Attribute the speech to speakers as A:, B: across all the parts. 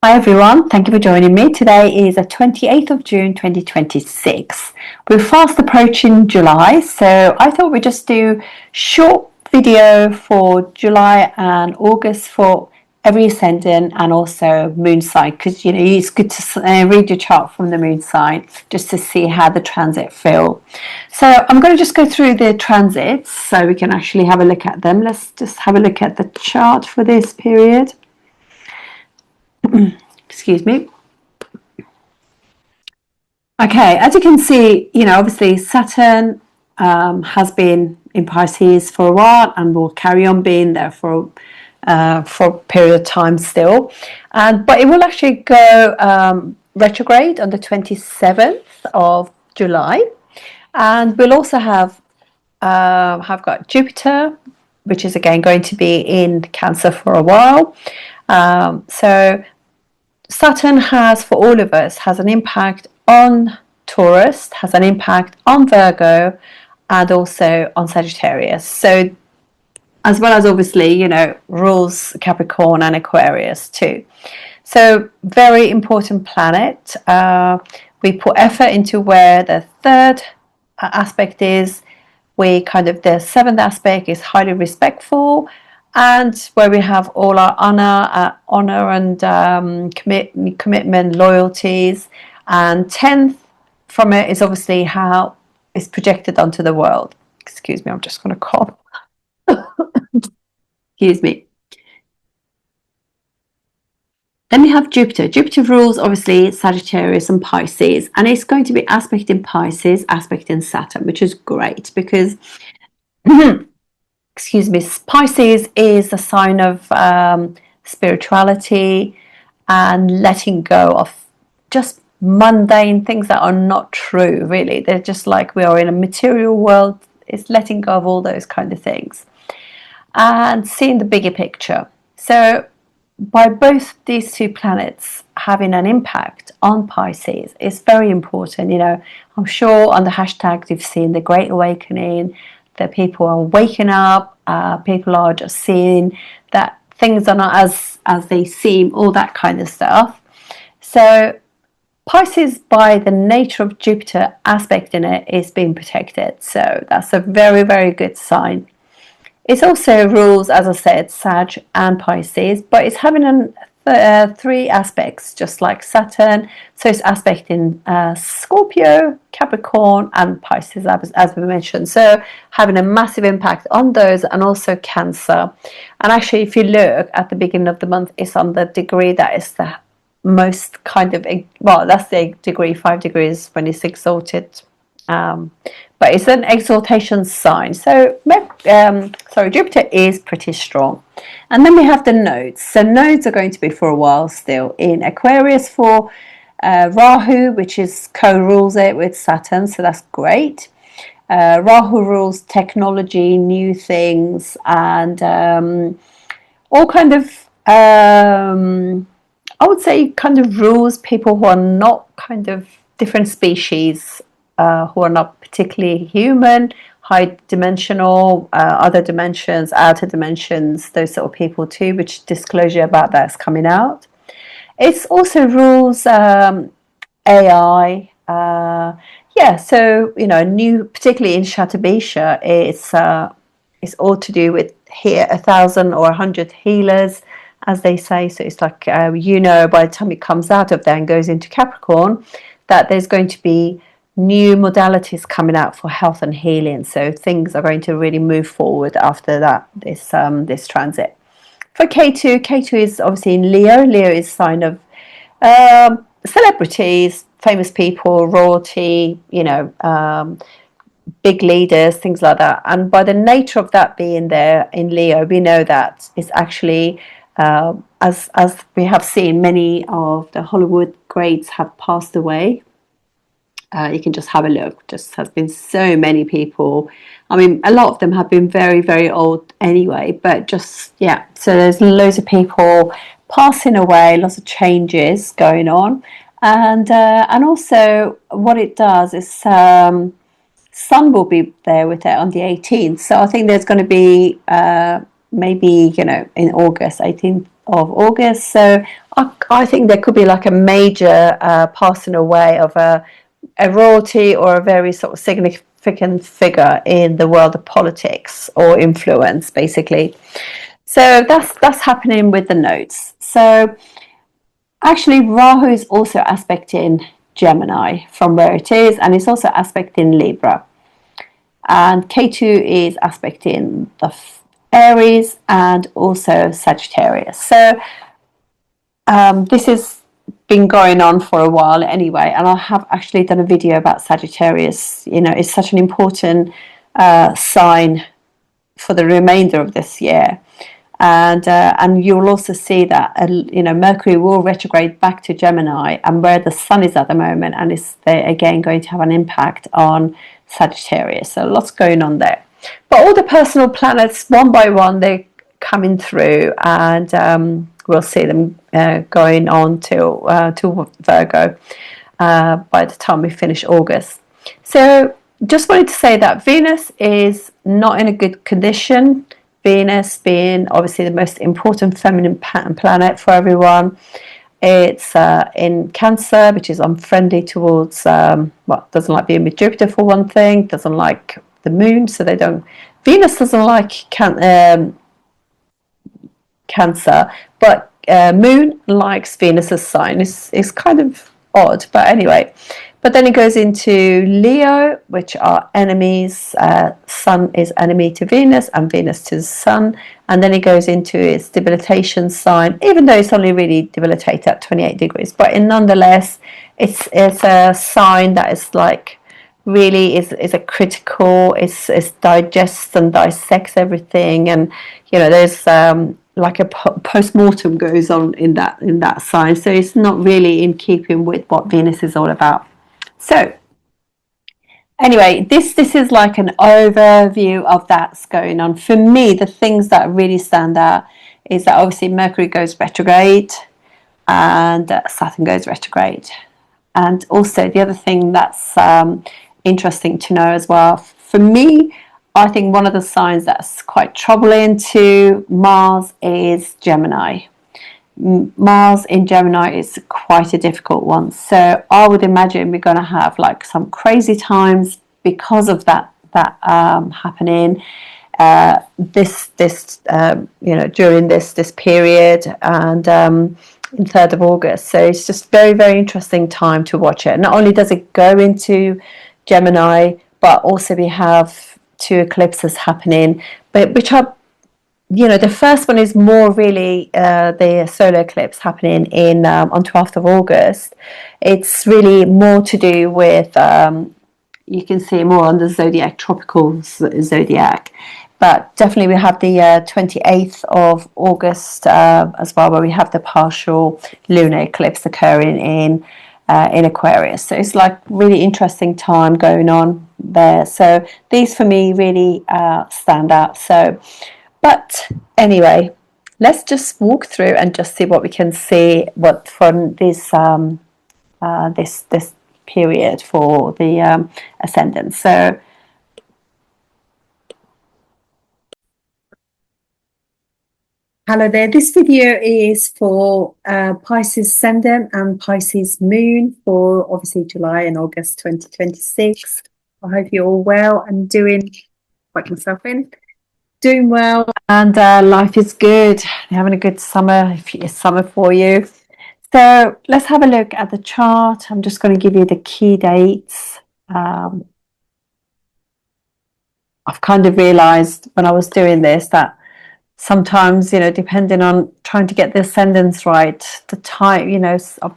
A: Hi everyone, thank you for joining me. Today is the 28th of June 2026. We're fast approaching July, so I thought we'd just do short video for July and August for every ascendant and also moon sign, because it's good to read your chart from the moon sign just to see how the transit feel. So I'm going to just go through the transits so we can actually have a look at them. Let's just have a look at the chart for this period. Excuse me. Okay, as you can see, obviously Saturn has been in Pisces for a while and will carry on being there for a period of time still. But it will actually go retrograde on the 27th of July. And we'll also have got Jupiter, which is again going to be in Cancer for a while. So Saturn has, for all of us, has an impact on Taurus, has an impact on Virgo, and also on Sagittarius. So, as well as obviously, rules Capricorn and Aquarius too. So, very important planet. We put effort into where the third aspect is. The seventh aspect is highly respectful, and where we have all our honor and commitment, loyalties. And 10th from it is obviously how it's projected onto the world. Excuse me, I'm just going to cough. Excuse me. Then we have Jupiter. Jupiter rules obviously Sagittarius and Pisces, and it's going to be aspect in Pisces, aspect in Saturn, which is great because excuse me, Pisces is a sign of spirituality and letting go of just mundane things that are not true, really. They're just like we are in a material world. It's letting go of all those kind of things and seeing the bigger picture. So by both these two planets having an impact on Pisces, it's very important. I'm sure on the hashtags you've seen the Great Awakening, that people are waking up, people are just seeing that things are not as they seem, all that kind of stuff. So Pisces, by the nature of Jupiter aspect in it, is being protected. So that's a very, very good sign. It also rules, as I said, Sag and Pisces, but it's having three aspects, just like Saturn. So it's aspect in Scorpio, Capricorn, and Pisces, as we mentioned. So having a massive impact on those, and also Cancer. And actually, if you look at the beginning of the month, it's on the degree that is the most kind of, well, that's the degree, 5 degrees when it's exalted. But it's an exaltation sign. So Jupiter is pretty strong. And then we have the nodes. So nodes are going to be for a while still in Aquarius for Rahu, which is co-rules it with Saturn. So that's great. Rahu rules technology, new things, and all kind of, I would say, kind of rules people who are not kind of different species, who are not particularly human, high dimensional, other dimensions, outer dimensions, those sort of people too, which disclosure about that's coming out. It's also rules AI. So new, particularly in Shatabisha, it's all to do with here 1,000 or 100 healers, as they say. So it's like by the time it comes out of there and goes into Capricorn, that there's going to be new modalities coming out for health and healing. So things are going to really move forward after that, this transit. For K2 is obviously in Leo. Leo is a sign of celebrities, famous people, royalty, big leaders, things like that. And by the nature of that being there in Leo, we know that it's actually, as we have seen, many of the Hollywood greats have passed away. You can just have a look. Just has been so many people. I mean, a lot of them have been very, very old anyway. But just, yeah. So there's loads of people passing away. Lots of changes going on, and also what it does is Sun will be there with it on the 18th. So I think there's going to be maybe in August 18th August. So I think there could be like a major passing away of a royalty or a very sort of significant figure in the world of politics or influence, basically. So that's happening with the nodes. So actually, Rahu is also aspecting Gemini from where it is, and it's also aspecting Libra. And K2 is aspecting the Aries and also Sagittarius. So this has been going on for a while anyway, and I have actually done a video about Sagittarius. You know, it's such an important sign for the remainder of this year. And you'll also see that Mercury will retrograde back to Gemini, and where the Sun is at the moment, and it's again going to have an impact on Sagittarius. So lots going on there. But all the personal planets, one by one, they're coming through, and we'll see them going on to Virgo by the time we finish August. So just wanted to say that Venus is not in a good condition. Venus being obviously the most important feminine planet for everyone. It's in Cancer, which is unfriendly towards, doesn't like being with Jupiter for one thing, doesn't like the moon, so they don't. Venus doesn't like Cancer, but moon likes Venus's sign. It's kind of odd, but anyway. But then it goes into Leo, which are enemies. Sun is enemy to Venus and Venus to the Sun. And then it goes into its debilitation sign, even though it's only really debilitated at 28 degrees. But nonetheless, it's a sign that is like really is a critical, it's digests and dissects everything. And, there's like a post-mortem goes on in that sign. So it's not really in keeping with what Venus is all about. So anyway, this is like an overview of that's going on. For me, the things that really stand out is that obviously Mercury goes retrograde and Saturn goes retrograde. And also the other thing that's interesting to know as well, for me, I think one of the signs that's quite troubling to Mars is Gemini. Mars in Gemini is quite a difficult one, so I would imagine we're going to have like some crazy times because of that happening during this period, and in 3rd of August. So it's just very, very interesting time to watch it. Not only does it go into Gemini, but also we have 2 eclipses happening, but which are, the first one is more really the solar eclipse happening on 12th of August. It's really more to do with, you can see more on the zodiac, tropical zodiac. But definitely we have the 28th of August as well, where we have the partial lunar eclipse occurring in Aquarius. So it's like really interesting time going on there. So these for me really stand out. But anyway, let's just walk through and just see what we can see from this this period for the ascendant. So hello there. This video is for Pisces Ascendant and Pisces Moon for obviously July and August 2026. I hope you're all well and quite myself in. Doing well, and life is good. You're having a good summer, if it's summer for you. So let's have a look at the chart. I'm just going to give you the key dates. I've kind of realized when I was doing this that sometimes, depending on trying to get the ascendants right, the time, I've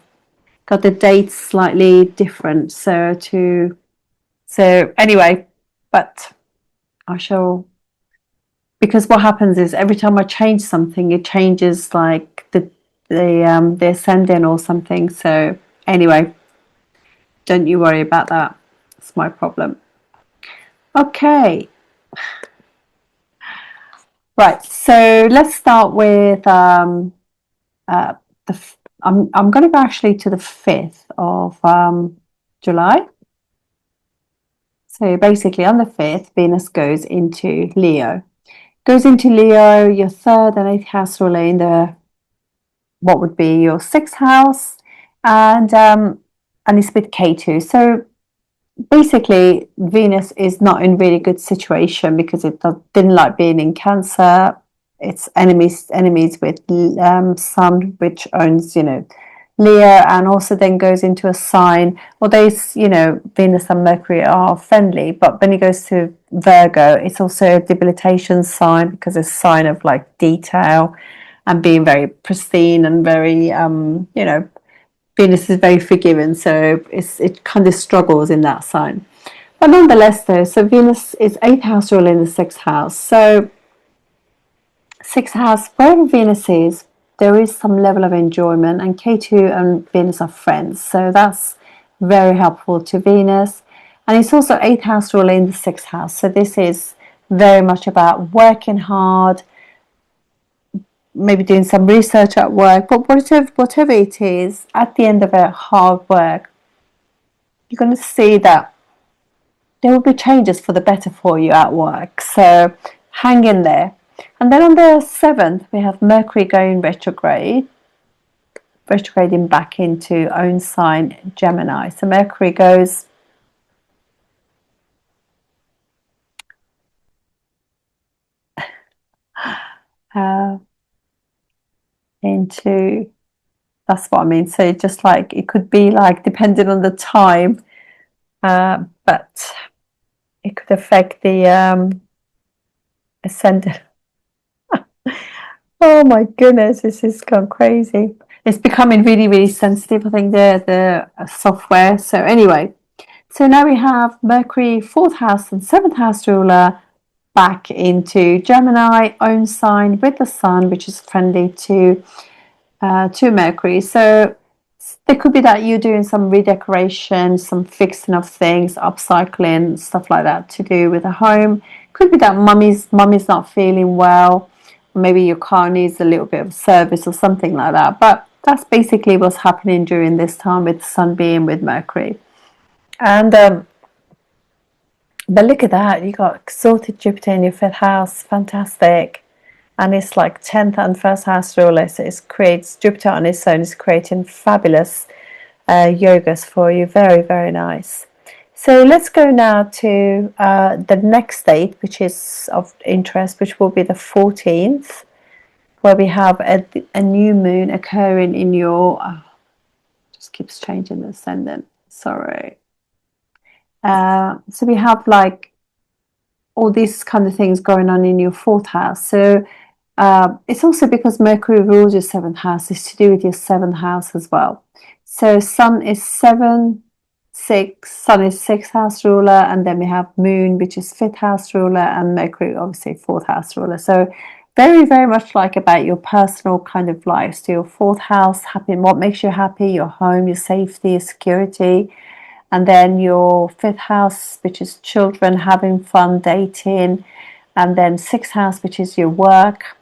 A: got the dates slightly different. So anyway, but I shall. Because what happens is every time I change something, it changes like the ascendant or something. So anyway, don't you worry about that. It's my problem. Okay. Right. So let's start with I'm going to go actually to the 5th of July. So basically on the 5th, Venus goes into Leo. Goes into Leo, your 3rd and 8th house ruler in the what would be your sixth house, and it's with K2. So basically, Venus is not in really good situation because it didn't like being in Cancer. It's enemies with Sun, which owns, Leo, and also then goes into a sign. Although Venus and Mercury are friendly, but when it goes to Virgo, it's also a debilitation sign because it's a sign of like detail and being very pristine and very Venus is very forgiving, so it kind of struggles in that sign. But nonetheless, though, so Venus is eighth house ruler in the sixth house. So sixth house, wherever Venus is, there is some level of enjoyment, and K2 and Venus are friends, so that's very helpful to Venus. And it's also eighth house ruler in the sixth house, so this is very much about working hard, maybe doing some research at work, but whatever it is, at the end of a hard work, you're going to see that there will be changes for the better for you at work. So hang in there. And then on the 7th, we have Mercury going retrograding back into own sign Gemini. So Mercury goes into, that's what I mean. So just like it could be like depending on the time, but it could affect the ascendant. Oh my goodness, this is gone crazy. It's becoming really, really sensitive, I think, the software. So anyway, so now we have Mercury, fourth house and seventh house ruler back into Gemini, own sign with the sun, which is friendly to Mercury. So it could be that you're doing some redecoration, some fixing of things, upcycling, stuff like that to do with the home. Could be that mummy's not feeling well. Maybe your car needs a little bit of service or something like that. But that's basically what's happening during this time with the sun being with Mercury. And but look at that, you got exalted Jupiter in your fifth house, fantastic. And it's like 10th and first house ruler, so it creates Jupiter on its own, is creating fabulous yogas for you. Very, very nice. So let's go now to the next date, which is of interest, which will be the 14th, where we have a new moon occurring in your, just keeps changing the ascendant, sorry. So we have like all these kind of things going on in your fourth house. So it's also because Mercury rules your seventh house, is to do with your seventh house as well. So Sun is Sun is sixth house ruler, and then we have Moon, which is fifth house ruler, and Mercury, obviously, fourth house ruler. So very, very much like about your personal kind of life. So your fourth house, happy, what makes you happy, your home, your safety, your security. And then your fifth house, which is children, having fun, dating. And then sixth house, which is your work,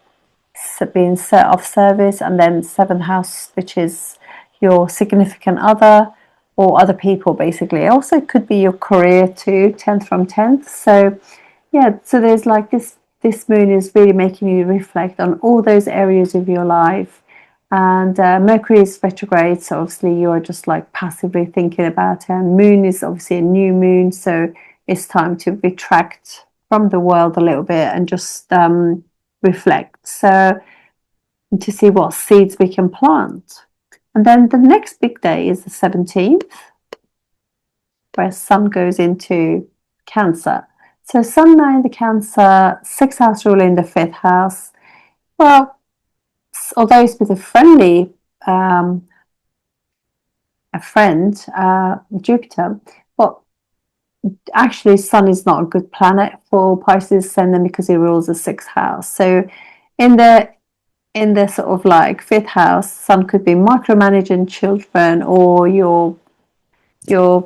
A: being of service. And then seventh house, which is your significant other or other people, basically. Also, it could be your career too, 10th from 10th. So, yeah, so there's like this moon is really making you reflect on all those areas of your life. And Mercury is retrograde, so obviously you're just like passively thinking about it. And Moon is obviously a new moon, so it's time to retract from the world a little bit and just reflect. So to see what seeds we can plant. And then the next big day is the 17th, where Sun goes into Cancer. So Sun now in the Cancer, sixth house ruler in the fifth house. Well, although it's with a friendly Jupiter, but actually Sun is not a good planet for Pisces ascendant because he rules the sixth house. So in the sort of like fifth house, Sun could be micromanaging children or your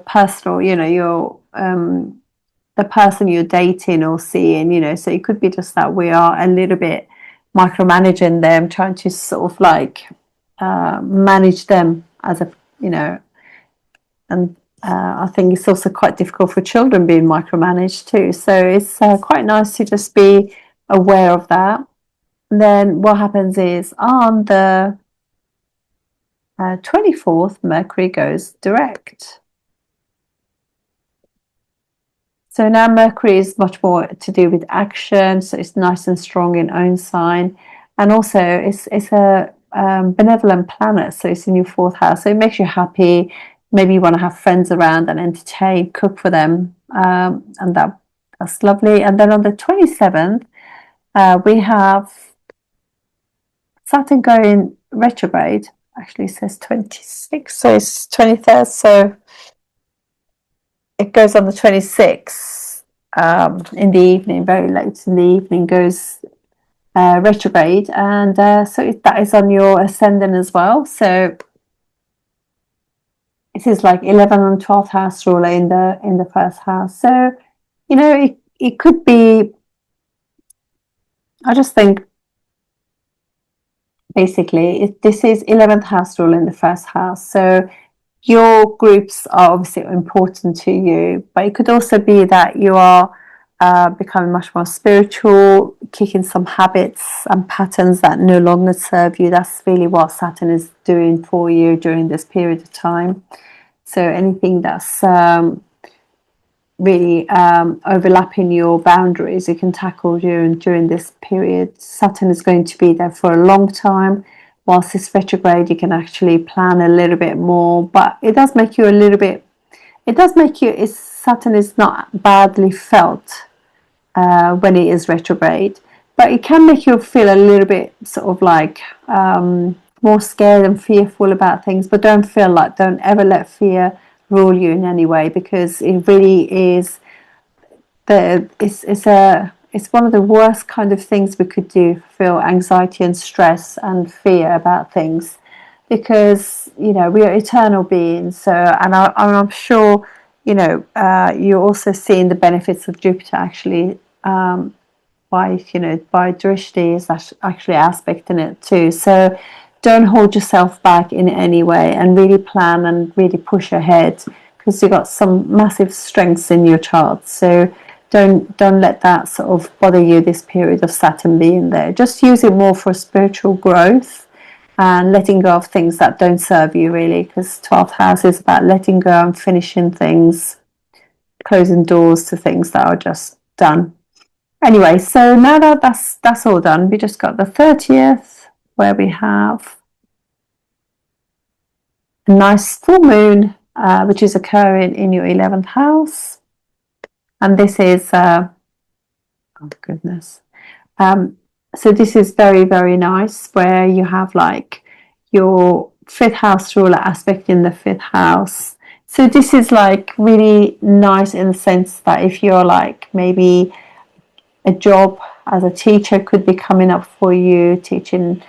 A: personal, your the person you're dating or seeing, so it could be just that we are a little bit micromanaging them, trying to sort of like manage them as a, and I think it's also quite difficult for children being micromanaged too. So it's quite nice to just be aware of that. And then what happens is on the 24th, Mercury goes direct. So now Mercury is much more to do with action, so it's nice and strong in own sign, and also it's a benevolent planet, so it's in your fourth house, so it makes you happy. Maybe you want to have friends around and entertain, cook for them, and that's lovely. And then on the 27th, we have Saturn going retrograde. Actually, it says 26, so it's 23rd, so it goes on the 26th in the evening, very late in the evening, goes retrograde, and so that is on your ascendant as well. So it is like 11th and 12th house ruler in the first house. So it could be. I just think basically this is 11th house ruler in the first house, so your groups are obviously important to you, but it could also be that you are becoming much more spiritual, kicking some habits and patterns that no longer serve you. That's really what Saturn is doing for you during this period of time. So anything that's really overlapping your boundaries, you can tackle during this period. Saturn is going to be there for a long time. Whilst it's retrograde, you can actually plan a little bit more, but it does make you a little bit, Saturn is not badly felt when it is retrograde, but it can make you feel a little bit sort of like more scared and fearful about things. But don't ever let fear rule you in any way, because it really is it's one of the worst kind of things we could do, feel anxiety and stress and fear about things, because we are eternal beings. So, and I'm sure you're also seeing the benefits of Jupiter actually by Drishti is actually aspecting it too. So don't hold yourself back in any way, and really plan and really push ahead, because you've got some massive strengths in your chart. So don't let that sort of bother you, this period of Saturn being there. Just use it more for spiritual growth and letting go of things that don't serve you, really, because 12th house is about letting go and finishing things, closing doors to things that are just done. Anyway, so now that that's all done, we just got the 30th, where we have a nice full moon, which is occurring in your 11th house. And this is, oh goodness. So this is very, very nice, where you have like your 5th house ruler aspect in the 5th house. So this is like really nice in the sense that if you're like maybe a job as a teacher could be coming up for you, teaching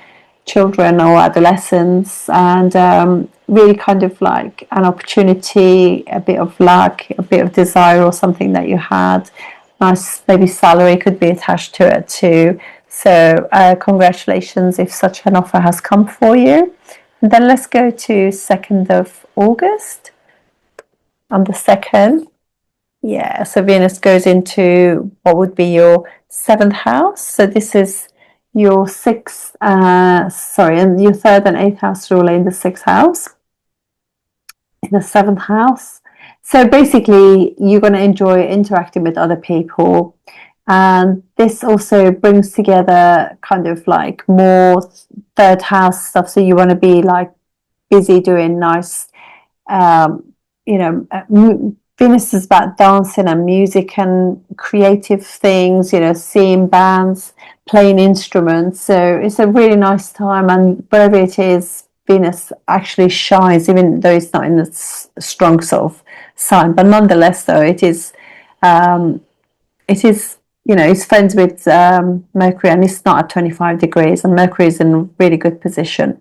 A: children or adolescents, and really kind of like an opportunity, a bit of luck, a bit of desire, or something that you had. Nice, maybe salary could be attached to it too. So congratulations if such an offer has come for you. And then let's go to 2nd of August. On the 2nd, yeah, so Venus goes into what would be your 7th house. So this is your 6th, and your 3rd and 8th house ruler in the 6th house, in the 7th house. So basically, you're going to enjoy interacting with other people. And this also brings together kind of like more 3rd house stuff. So you want to be like busy doing nice, Venus is about dancing and music and creative things, seeing bands, playing instruments. So it's a really nice time, and wherever it is, Venus actually shines, even though it's not in a strong sort of sign. But nonetheless, though, it's friends with Mercury, and it's not at 25 degrees, and Mercury is in a really good position.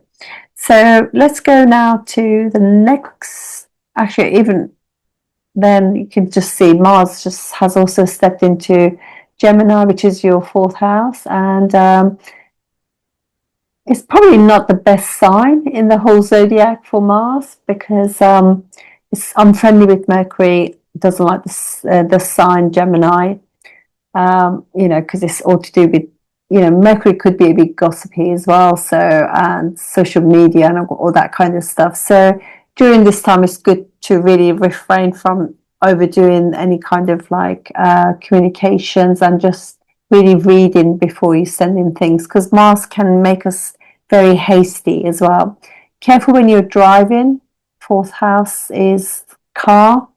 A: So let's go now to the next, actually, even then you can just see Mars just has also stepped into Gemini, which is your 4th house, and it's probably not the best sign in the whole zodiac for Mars, because it's unfriendly with Mercury, doesn't like the sign Gemini, because it's all to do with Mercury could be a bit gossipy as well, so, and social media and all that kind of stuff. So during this time, it's good to really refrain from overdoing any kind of like communications, and just really reading before you send in things, because Mars can make us very hasty as well. Careful when you're driving. Fourth house is car.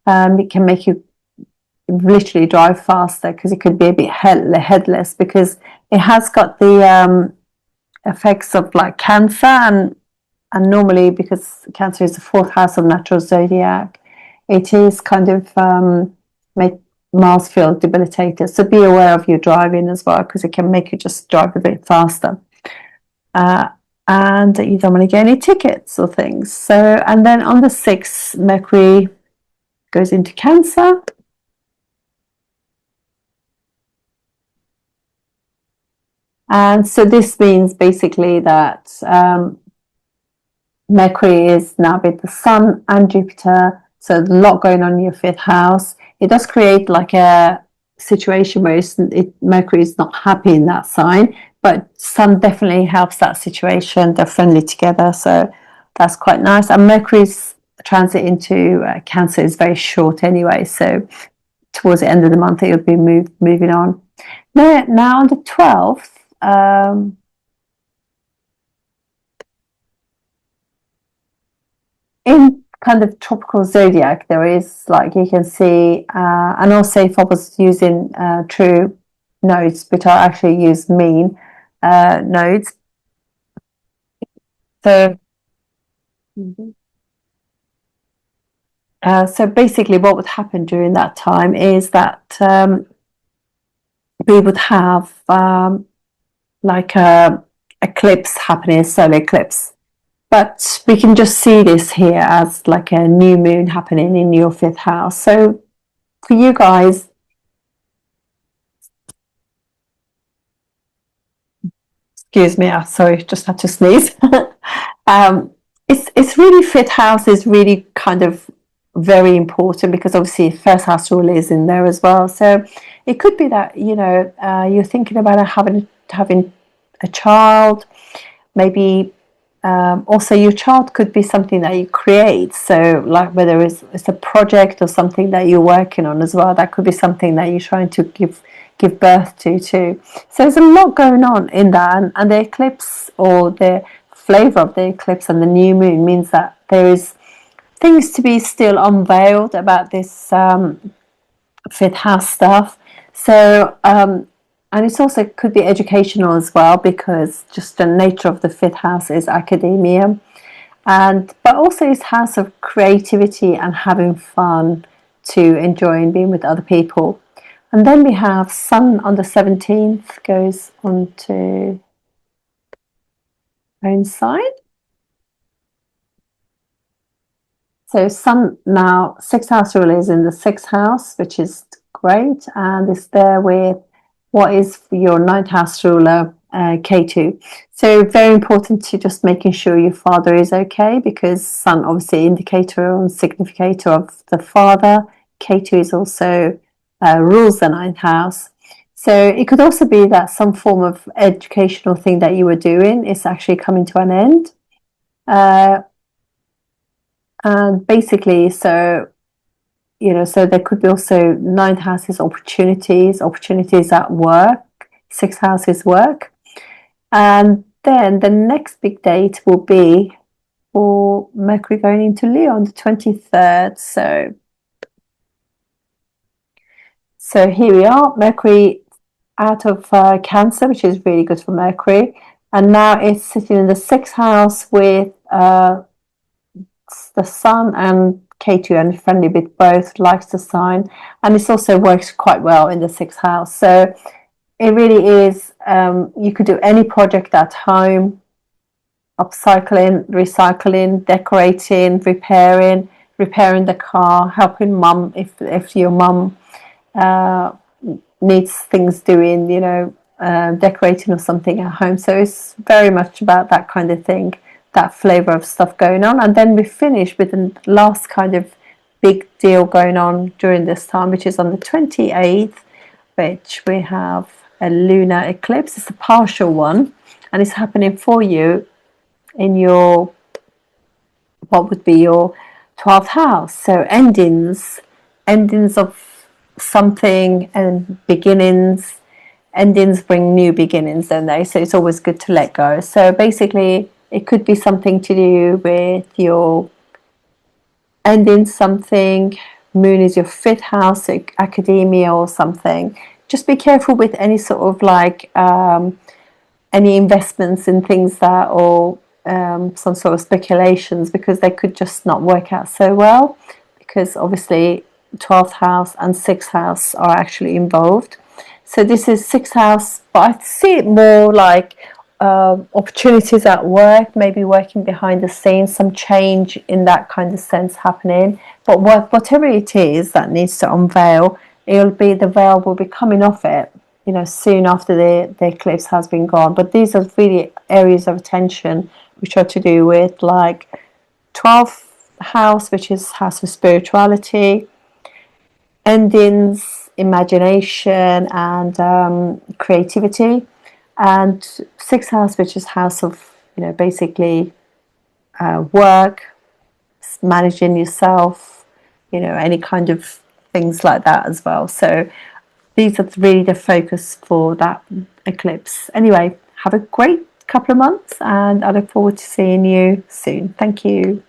A: It can make you literally drive faster, because it could be a bit headless, because it has got the effects of like Cancer, and normally, because Cancer is the fourth house of natural zodiac, it is kind of make Mars feel debilitated. So be aware of your driving as well, because it can make you just drive a bit faster. And you don't want to get any tickets or things. So, and then on the 6th, Mercury goes into Cancer. And so this means basically that Mercury is now with the Sun and Jupiter, so a lot going on in your 5th house. It does create like a situation where Mercury is not happy in that sign, but Sun definitely helps that situation. They're friendly together, so that's quite nice. And Mercury's transit into Cancer is very short anyway, so towards the end of the month it'll be moving on. Now on the 12th, in kind of tropical zodiac, there is, like you can see, and also if I was using true nodes, but I actually use mean nodes. So, so basically, what would happen during that time is that we would have like a eclipse happening, a solar eclipse. But we can just see this here as like a new moon happening in your 5th house. So for you guys, excuse me, sorry, just had to sneeze. It's really 5th house is really kind of very important, because obviously 1st house rule is in there as well. So it could be that you're thinking about having a child, maybe. Also, your child could be something that you create. So, like whether it's a project or something that you're working on as well. That could be something that you're trying to give birth to too. So there's a lot going on in that, and the eclipse, or the flavor of the eclipse and the new moon, means that there is things to be still unveiled about this 5th house stuff. So, and it's also could be educational as well, because just the nature of the 5th house is academia, but also it's house of creativity and having fun, to enjoying being with other people. And then we have Sun on the 17th goes on to own sign. So Sun now, 6th house rule is in the 6th house, which is great, and it's there with what is your 9th house ruler, K2. So very important to just making sure your father is okay, because Sun obviously indicator and significator of the father. K2 is also rules the 9th house. So it could also be that some form of educational thing that you were doing is actually coming to an end. And basically, so there could be also 9th house is opportunities at work, 6th house is work. And then the next big date will be for Mercury going into Leo on the 23rd. So here we are, Mercury out of Cancer, which is really good for Mercury. And now it's sitting in the 6th house with the Sun and K2, and friendly with both, likes the sign, and this also works quite well in the 6th house. So it really is, you could do any project at home, upcycling, recycling, decorating, repairing the car, helping mum if your mum needs things doing, decorating or something at home. So it's very much about that kind of thing, that flavor of stuff going on. And then we finish with the last kind of big deal going on during this time, which is on the 28th, which we have a lunar eclipse. It's a partial one, and it's happening for you in your, what would be your 12th house. So endings of something and beginnings. Endings bring new beginnings, don't they? So it's always good to let go. So basically it could be something to do with your ending something. Moon is your 5th house, like academia or something. Just be careful with any sort of like any investments in things that, or some sort of speculations, because they could just not work out so well, because obviously 12th house and 6th house are actually involved. So this is 6th house, but I see it more like opportunities at work, maybe working behind the scenes, some change in that kind of sense happening. But whatever it is that needs to unveil, the veil will be coming off it, you know, soon after the eclipse has been gone. But these are really areas of attention which are to do with like 12th house, which is house of spirituality, endings, imagination and creativity, and 6th house, which is house of, you know, basically work, managing yourself, you know, any kind of things like that as well. So these are really the focus for that eclipse. Anyway, have a great couple of months, and I look forward to seeing you soon. Thank you.